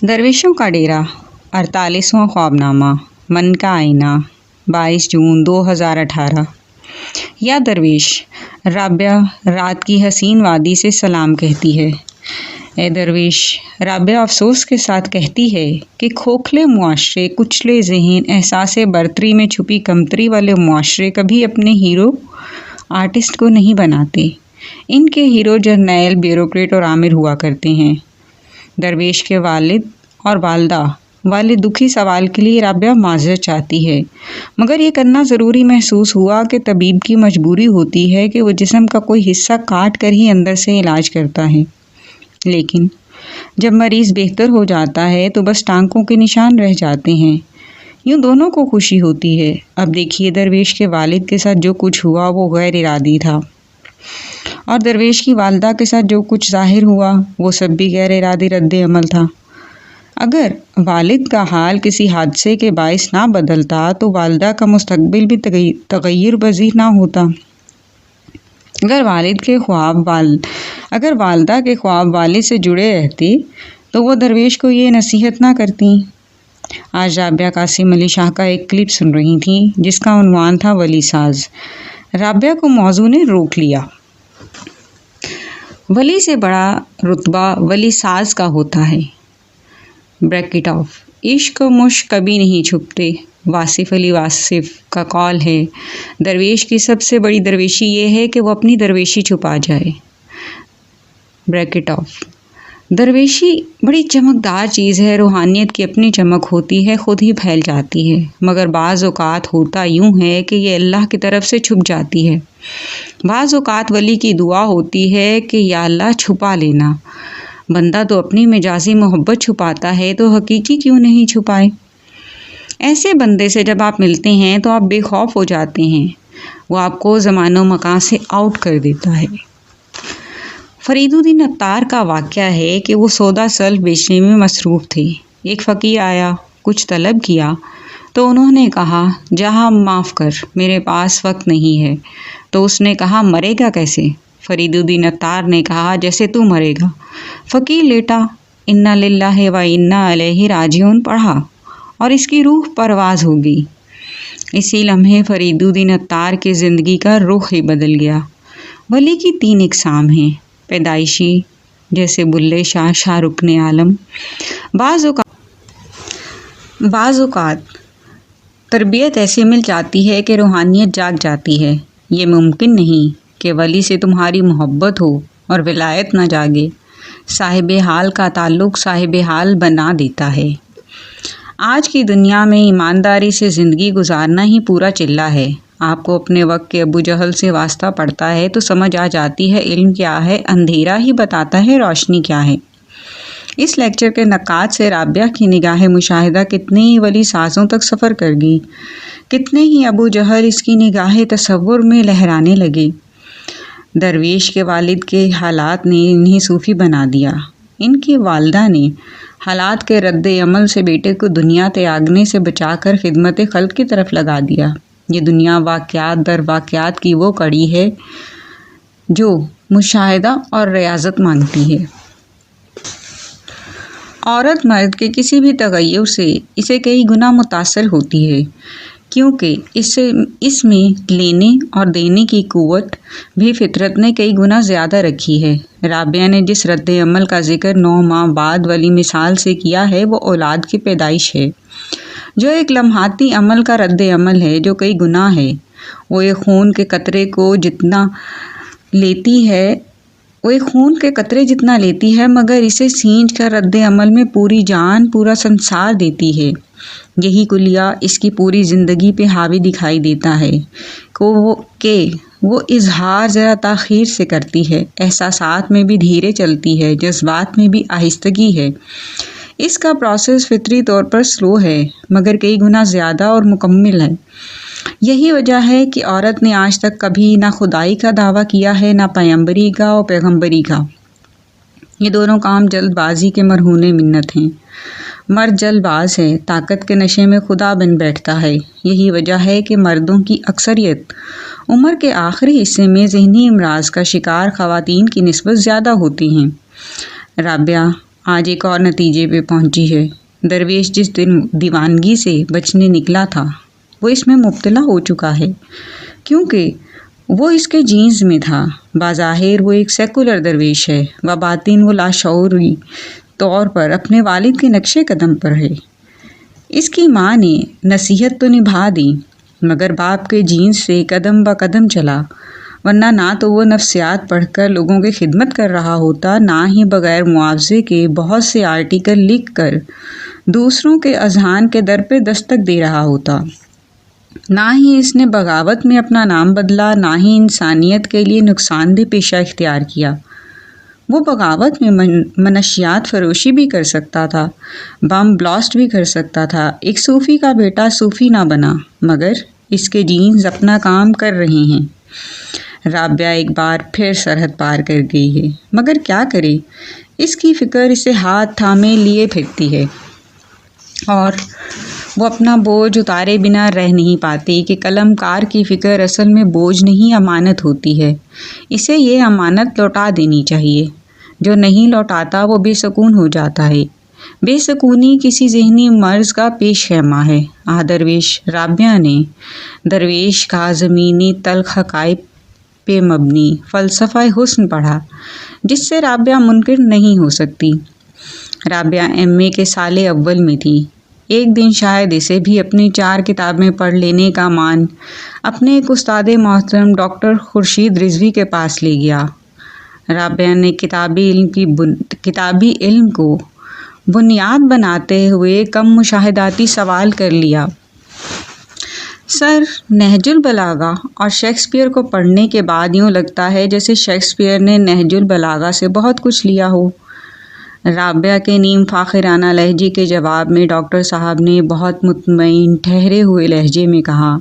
درویشوں کا ڈیرا 48واں خوابنامہ من کا آئینہ 22 جون 2018 یا درویش رابعہ رات کی حسین وادی سے سلام کہتی ہے۔ اے درویش، رابعہ افسوس کے ساتھ کہتی ہے کہ کھوکھلے معاشرے، کچلے ذہن، احساس برتری میں چھپی کمتری والے معاشرے کبھی اپنے ہیرو آرٹسٹ کو نہیں بناتے۔ ان کے ہیرو جرنیل، بیوروکریٹ اور آمر ہوا کرتے ہیں۔ درویش کے والد اور والدہ والے دکھی سوال کے لیے رابعہ معذرت چاہتی ہے، مگر یہ کرنا ضروری محسوس ہوا کہ طبیب کی مجبوری ہوتی ہے کہ وہ جسم کا کوئی حصہ کاٹ کر ہی اندر سے علاج کرتا ہے۔ لیکن جب مریض بہتر ہو جاتا ہے تو بس ٹانکوں کے نشان رہ جاتے ہیں۔ یوں دونوں کو خوشی ہوتی ہے۔ اب دیکھیے درویش کے والد کے ساتھ جو کچھ ہوا وہ غیر ارادی تھا، اور درویش کی والدہ کے ساتھ جو کچھ ظاہر ہوا وہ سب بھی غیر ارادی رد عمل تھا۔ اگر والد کا حال کسی حادثے کے باعث نہ بدلتا تو والدہ کا مستقبل بھی تغیر پذیر نہ ہوتا۔ اگر والدہ کے خواب والد سے جڑے رہتے تو وہ درویش کو یہ نصیحت نہ کرتی۔ آج رابعہ قاسم علی شاہ کا ایک کلپ سن رہی تھیں جس کا عنوان تھا ولی ساز۔ رابعہ کو موضوع نے روک لیا۔ ولی سے بڑا رتبہ ولی ساز کا ہوتا ہے۔ بریکٹ آف عشق و مشق کبھی نہیں چھپتے، واصف علی واصف کا قول ہے۔ درویش کی سب سے بڑی درویشی یہ ہے کہ وہ اپنی درویشی چھپا جائے۔ بریکٹ آف درویشی بڑی چمکدار چیز ہے، روحانیت کی اپنی چمک ہوتی ہے، خود ہی پھیل جاتی ہے، مگر بعض اوقات ہوتا یوں ہے کہ یہ اللہ کی طرف سے چھپ جاتی ہے۔ بعض اوقات ولی کی دعا ہوتی ہے کہ یا اللہ چھپا لینا۔ بندہ تو اپنی مجازی محبت چھپاتا ہے تو حقیقی کیوں نہیں چھپائے؟ ایسے بندے سے جب آپ ملتے ہیں تو آپ بے خوف ہو جاتے ہیں، وہ آپ کو زمان و مکان سے آؤٹ کر دیتا ہے۔ فرید الدین عطار کا واقعہ ہے کہ وہ سودا سلف بیچنے میں مصروف تھے۔ ایک فقیر آیا، کچھ طلب کیا تو انہوں نے کہا جہاں معاف کر، میرے پاس وقت نہیں ہے۔ تو اس نے کہا مرے گا کیسے؟ فرید الدین عطار نے کہا جیسے تو مرے گا۔ فقیر لیٹا، انا للہ و انا الیہ راجعون پڑھا اور اس کی روح پرواز ہو گئی۔ اسی لمحے فرید الدین عطار کی زندگی کا رخ ہی بدل گیا۔ ولی کی 3 اقسام ہیں: پیدائشی جیسے بلے شاہ، شاہ رکن عالم۔ بعض اوقات تربیت ایسے مل جاتی ہے کہ روحانیت جاگ جاتی ہے۔ یہ ممکن نہیں کہ ولی سے تمہاری محبت ہو اور ولایت نہ جاگے۔ صاحب حال کا تعلق صاحب حال بنا دیتا ہے۔ آج کی دنیا میں ایمانداری سے زندگی گزارنا ہی پورا چلہ ہے۔ آپ کو اپنے وقت کے ابو جہل سے واسطہ پڑتا ہے تو سمجھ آ جاتی ہے علم کیا ہے، اندھیرا ہی بتاتا ہے روشنی کیا ہے۔ اس لیکچر کے نکات سے رابعہ کی نگاہ مشاہدہ کتنے ہی ولی سازوں تک سفر کر گئی، کتنے ہی ابو جہل اس کی نگاہ تصور میں لہرانے لگے۔ درویش کے والد کے حالات نے انہیں صوفی بنا دیا۔ ان کی والدہ نے حالات کے رد عمل سے بیٹے کو دنیا تیاگنے سے بچا کر خدمت خلق کی طرف لگا دیا۔ یہ دنیا واقعات در واقعات کی وہ کڑی ہے جو مشاہدہ اور ریاضت مانگتی ہے۔ عورت مرد کے کسی بھی تغیر سے اسے کئی گنا متاثر ہوتی ہے، کیونکہ اس میں لینے اور دینے کی قوت بھی فطرت نے کئی گنا زیادہ رکھی ہے۔ رابعہ نے جس رد عمل کا ذکر 9 ماہ بعد ولی مثال سے کیا ہے وہ اولاد کی پیدائش ہے، جو ایک لمحاتی عمل کا رد عمل ہے جو کئی گنا ہے۔ وہ ایک خون کے قطرے جتنا لیتی ہے مگر اسے سینچ کر رد عمل میں پوری جان، پورا سنسار دیتی ہے۔ یہی کلیہ اس کی پوری زندگی پہ حاوی دکھائی دیتا ہے کہ وہ اظہار ذرا تاخیر سے کرتی ہے، احساسات میں بھی دھیرے چلتی ہے، جذبات میں بھی آہستگی ہے۔ اس کا پروسیس فطری طور پر سلو ہے مگر کئی گنا زیادہ اور مکمل ہے۔ یہی وجہ ہے کہ عورت نے آج تک کبھی نہ خدائی کا دعویٰ کیا ہے، نہ پیمبری کا اور پیغمبری کا۔ یہ دونوں کام جلد بازی کے مرہون منت ہیں۔ مرد جلد باز ہے، طاقت کے نشے میں خدا بن بیٹھتا ہے۔ یہی وجہ ہے کہ مردوں کی اکثریت عمر کے آخری حصے میں ذہنی امراض کا شکار خواتین کی نسبت زیادہ ہوتی ہیں۔ رابعہ آج ایک اور نتیجے پہ پہنچی ہے۔ درویش جس دن دیوانگی سے بچنے نکلا تھا وہ اس میں مبتلا ہو چکا ہے، کیونکہ وہ اس کے جینز میں تھا۔ بظاہر وہ ایک سیکولر درویش ہے، باطن وہ لاشعوری طور پر اپنے والد کے نقش قدم پر ہے۔ اس کی ماں نے نصیحت تو نبھا دی، مگر باپ کے جینز سے قدم با قدم چلا، ورنہ نہ تو وہ نفسیات پڑھ کر لوگوں کی خدمت کر رہا ہوتا، نہ ہی بغیر معاوضے کے بہت سے آرٹیکل لکھ کر دوسروں کے اذہان کے در پہ دستک دے رہا ہوتا۔ نہ ہی اس نے بغاوت میں اپنا نام بدلا، نہ ہی انسانیت کے لیے نقصان دہ پیشہ اختیار کیا۔ وہ بغاوت میں منشیات فروشی بھی کر سکتا تھا، بم بلاسٹ بھی کر سکتا تھا۔ ایک صوفی کا بیٹا صوفی نہ بنا، مگر اس کے جینز اپنا کام کر رہے ہیں۔ رابعہ ایک بار پھر سرحد پار کر گئی ہے، مگر کیا کرے، اس کی فکر اسے ہاتھ تھامے لیے پھرتی ہے، اور وہ اپنا بوجھ اتارے بنا رہ نہیں پاتی کہ قلم کار کی فکر اصل میں بوجھ نہیں امانت ہوتی ہے۔ اسے یہ امانت لوٹا دینی چاہیے۔ جو نہیں لوٹاتا وہ بے سکون ہو جاتا ہے۔ بے سکونی کسی ذہنی مرض کا پیش خیمہ ہے۔ درویش رابعہ نے درویش کا زمینی تلخ حقائق پہ مبنی فلسفہ حسن پڑھا، جس سے رابعہ منکر نہیں ہو سکتی۔ رابعہ MA کے سال اول میں تھی۔ ایک دن شاید اسے بھی اپنی 4 کتابیں پڑھ لینے کا مان اپنے ایک استاد محترم ڈاکٹر خورشید رضوی کے پاس لے گیا۔ رابعہ نے کتابی علم کو بنیاد بناتے ہوئے کم مشاہداتی سوال کر لیا: سر، نہج البلاغہ اور شیکسپیئر کو پڑھنے کے بعد یوں لگتا ہے جیسے شیکسپیئر نے نہج البلاغہ سے بہت کچھ لیا ہو۔ رابعہ کے نیم فاخرانہ لہجے کے جواب میں ڈاکٹر صاحب نے بہت مطمئن ٹھہرے ہوئے لہجے میں کہا: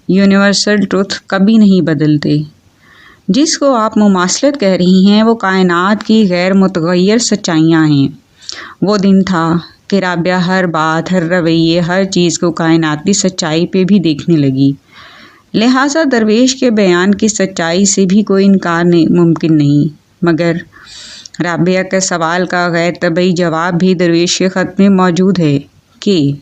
یونیورسل ٹروتھ کبھی نہیں بدلتے۔ جس کو آپ مماثلت کہہ رہی ہیں وہ کائنات کی غیر متغیر سچائیاں ہیں۔ وہ دن تھا کہ رابعہ ہر بات، ہر رویے، ہر چیز کو کائناتی سچائی پہ بھی دیکھنے لگی۔ لہٰذا درویش کے بیان کی سچائی سے بھی کوئی انکار ممکن نہیں، مگر رابعہ کے سوال کا غیر طبعی جواب بھی درویش کے خط میں موجود ہے کہ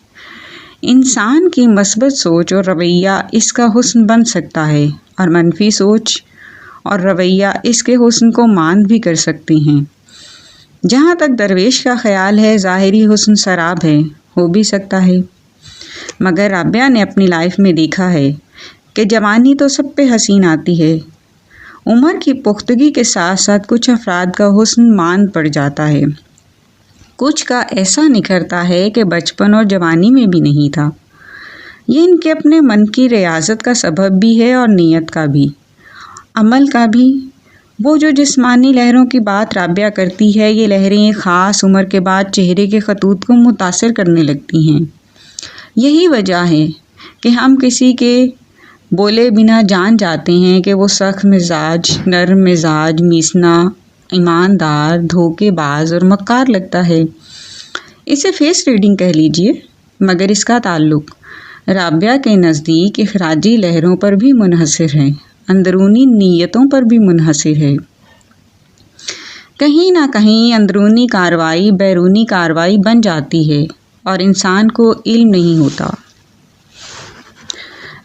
انسان کی مثبت سوچ اور رویہ اس کا حسن بن سکتا ہے، اور منفی سوچ اور رویہ اس کے حسن کو ماند بھی کر سکتے ہیں۔ جہاں تک درویش کا خیال ہے، ظاہری حسن سراب ہے، ہو بھی سکتا ہے، مگر رابعہ نے اپنی لائف میں دیکھا ہے کہ جوانی تو سب پہ حسین آتی ہے۔ عمر کی پختگی کے ساتھ ساتھ کچھ افراد کا حسن ماند پڑ جاتا ہے، کچھ کا ایسا نکھرتا ہے کہ بچپن اور جوانی میں بھی نہیں تھا۔ یہ ان کے اپنے من کی ریاضت کا سبب بھی ہے، اور نیت کا بھی، عمل کا بھی۔ وہ جو جسمانی لہروں کی بات رابعہ کرتی ہے، یہ لہریں ایک خاص عمر کے بعد چہرے کے خطوط کو متاثر کرنے لگتی ہیں۔ یہی وجہ ہے کہ ہم کسی کے بولے بنا جان جاتے ہیں کہ وہ سخت مزاج، نرم مزاج، میسنا، ایماندار، دھوکے باز اور مکار لگتا ہے۔ اسے فیس ریڈنگ کہہ لیجئے، مگر اس کا تعلق رابعہ کے نزدیک اخراجی لہروں پر بھی منحصر ہے، اندرونی نیتوں پر بھی منحصر ہے۔ کہیں نہ کہیں اندرونی کارروائی بیرونی کارروائی بن جاتی ہے، اور انسان کو علم نہیں ہوتا۔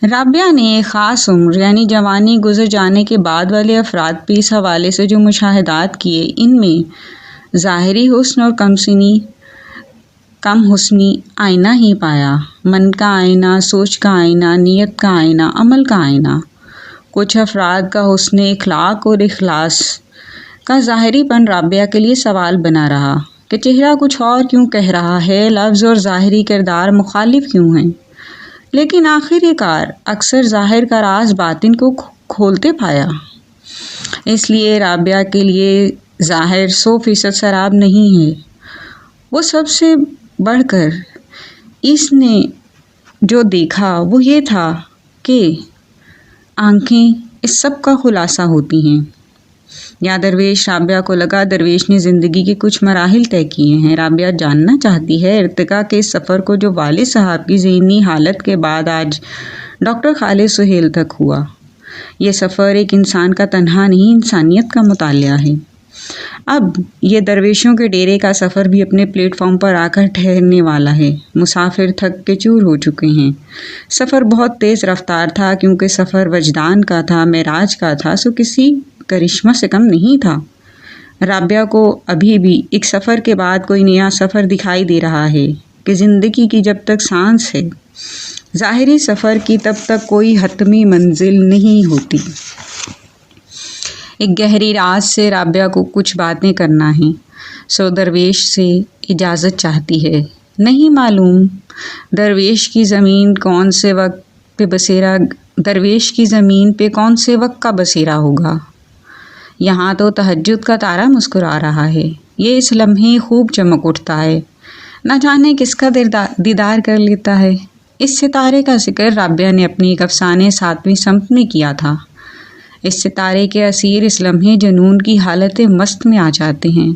رابعہ نے ایک خاص عمر یعنی جوانی گزر جانے کے بعد والے افراد پہ اس حوالے سے جو مشاہدات کیے، ان میں ظاہری حسن اور کم حسنی آئینہ ہی پایا۔ من کا آئینہ، سوچ کا آئینہ، نیت کا آئینہ، عمل کا آئینہ۔ کچھ افراد کا حسن اخلاق اور اخلاص کا ظاہری پن رابعہ کے لیے سوال بنا رہا کہ چہرہ کچھ اور کیوں کہہ رہا ہے، لفظ اور ظاہری کردار مخالف کیوں ہیں، لیکن آخر کار اکثر ظاہر کا راز باطن کو کھولتے پایا۔ اس لیے رابعہ کے لیے ظاہر 100% سراب نہیں ہے۔ وہ سب سے بڑھ کر اس نے جو دیکھا وہ یہ تھا کہ آنکھیں اس سب کا خلاصہ ہوتی ہیں۔ یا درویش رابعہ کو لگا درویش نے زندگی کے کچھ مراحل طے کیے ہیں۔ رابعہ جاننا چاہتی ہے ارتقاء کے اس سفر کو جو والد صاحب کی ذہنی حالت کے بعد آج ڈاکٹر خالد سہیل تک ہوا۔ یہ سفر ایک انسان کا تنہا نہیں، انسانیت کا مطالعہ ہے۔ اب یہ درویشوں کے ڈیرے کا سفر بھی اپنے پلیٹ فارم پر آ کر ٹھہرنے والا ہے۔ مسافر تھک کے چور ہو چکے ہیں۔ سفر بہت تیز رفتار تھا، کیونکہ سفر وجدان کا تھا، معراج کا تھا، سو کسی کرشمہ سے کم نہیں تھا۔ رابعہ کو ابھی بھی ایک سفر کے بعد کوئی نیا سفر دکھائی دے رہا ہے کہ زندگی کی جب تک سانس ہے، ظاہری سفر کی تب تک کوئی حتمی منزل نہیں ہوتی۔ ایک گہری راز سے رابعہ کو کچھ باتیں کرنا ہے، سو درویش سے اجازت چاہتی ہے۔ نہیں معلوم درویش کی زمین پہ کون سے وقت کا بسیرا ہوگا۔ یہاں تو تہجد کا تارا مسکرا رہا ہے، یہ اس لمحے خوب چمک اٹھتا ہے، نہ جانے کس کا دیدار کر لیتا ہے۔ اس ستارے کا ذکر رابعہ نے اپنی ایک افسانے 7ویں سمت میں کیا تھا۔ اس ستارے کے اسیر اس لمحے جنون کی حالت مست میں آ جاتے ہیں۔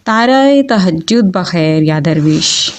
تارائے تہجد بخیر یا درویش۔